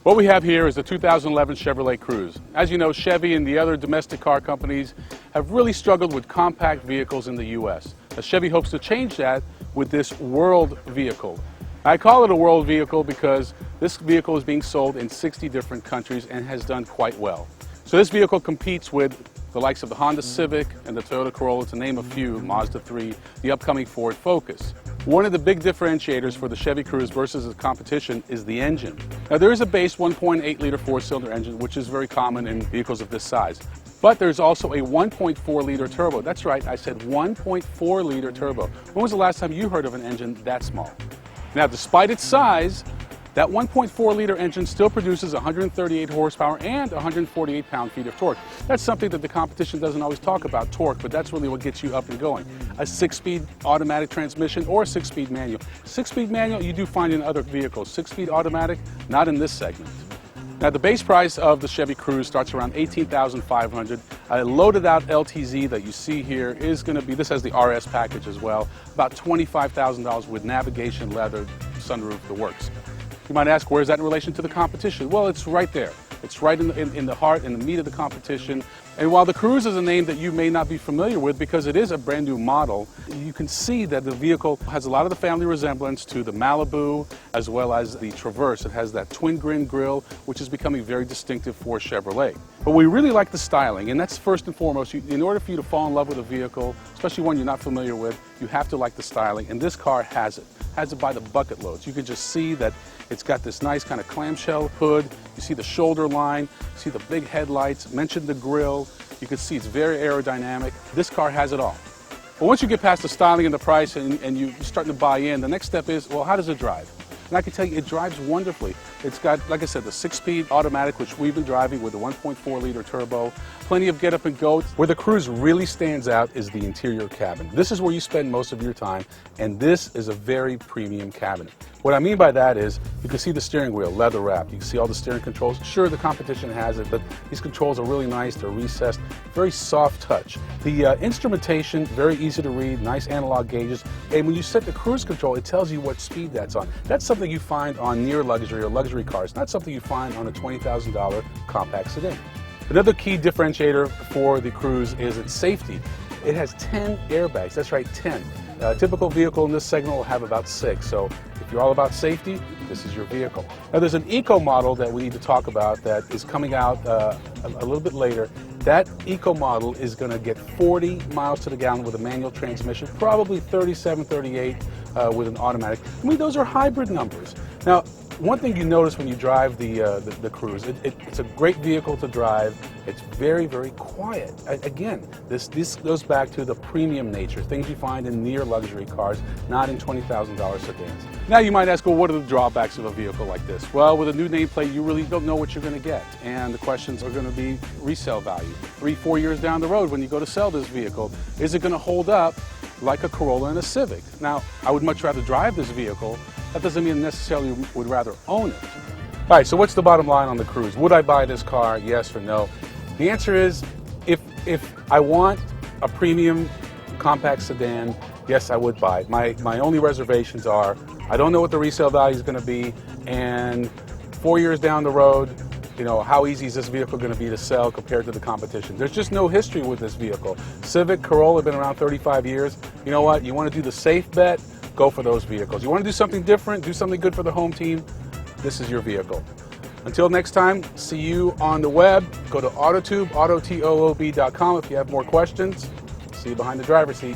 What we have here is the 2011 Chevrolet Cruze. As you know, Chevy and the other domestic car companies have really struggled with compact vehicles in the U.S. Now, Chevy hopes to change that with this world vehicle. I call it a world vehicle because this vehicle is being sold in 60 different countries and has done quite well. So this vehicle competes with the likes of the Honda Civic and the Toyota Corolla, to name a few, Mazda 3, the upcoming Ford Focus. One of the big differentiators for the Chevy Cruze versus the competition is the engine. Now, there is a base 1.8-liter four-cylinder engine, which is very common in vehicles of this size. But there's also a 1.4-liter turbo. That's right, I said 1.4-liter turbo. When was the last time you heard of an engine that small? Now, despite its size, that 1.4-liter engine still produces 138 horsepower and 148 pound-feet of torque. That's something that the competition doesn't always talk about, torque, but that's really what gets you up and going. A 6-speed automatic transmission or a 6-speed manual. 6-speed manual you do find in other vehicles. 6-speed automatic, not in this segment. Now, the base price of the Chevy Cruze starts around $18,500. A loaded out LTZ that you see here is going to be, this has the RS package as well, about $25,000 with navigation, leather, sunroof, the works. You might ask, where is that in relation to the competition? Well, it's right there. It's right in the heart, in the meat of the competition. And while the Cruze is a name that you may not be familiar with because it is a brand new model, you can see that the vehicle has a lot of the family resemblance to the Malibu as well as the Traverse. It has that twin grin grille, which is becoming very distinctive for Chevrolet. But we really like the styling, and that's first and foremost. In order for you to fall in love with a vehicle, especially one you're not familiar with, you have to like the styling, and this car has it. Has it by the bucket loads. You can just see that it's got this nice kind of clamshell hood. You see the shoulder line, you see the big headlights, mentioned the grille. You can see it's very aerodynamic. This car has it all. But once you get past the styling and the price and you're starting to buy in, the next step is, well, how does it drive? And I can tell you, it drives wonderfully. It's got, like I said, the 6-speed automatic, which we've been driving with the 1.4-liter turbo. Plenty of get up and go. Where the Cruze really stands out is the interior cabin. This is where you spend most of your time, and this is a very premium cabin. What I mean by that is, you can see the steering wheel, leather wrapped. You can see all the steering controls. Sure, the competition has it, but these controls are really nice. They're recessed, very soft touch. The instrumentation, very easy to read, nice analog gauges. And when you set the cruise control, it tells you what speed that's on. That's something you find on near luxury or luxury cars, not something you find on a $20,000 compact sedan. Another key differentiator for the Cruze is its safety. It has 10 airbags. That's right, 10. A typical vehicle in this segment will have about 6. So if you're all about safety, this is your vehicle. Now, there's an eco model that we need to talk about that is coming out a little bit later. That eco model is going to get 40 miles to the gallon with a manual transmission, probably 37, 38 with an automatic. I mean, those are hybrid numbers. Now, one thing you notice when you drive the Cruze, it's a great vehicle to drive. It's very, very quiet. Again, this goes back to the premium nature, things you find in near luxury cars, not in $20,000 sedans. Now you might ask, well, what are the drawbacks of a vehicle like this? Well, with a new nameplate, you really don't know what you're going to get. And the questions are going to be resale value. 3-4 years down the road when you go to sell this vehicle, is it going to hold up like a Corolla and a Civic? Now, I would much rather drive this vehicle. That doesn't mean necessarily would rather own it. All right, so what's the bottom line on the Cruze? Would I buy this car, yes or no? The answer is, if I want a premium compact sedan, yes, I would buy it. My only reservations are, I don't know what the resale value is going to be, and 4 years down the road, you know, how easy is this vehicle going to be to sell compared to the competition? There's just no history with this vehicle. Civic, Corolla have been around 35 years. You know what? You want to do the safe bet? Go for those vehicles. You want to do something different, do something good for the home team, this is your vehicle. Until next time, see you on the web. Go to Autotube, autotoob.com if you have more questions. See you behind the driver's seat.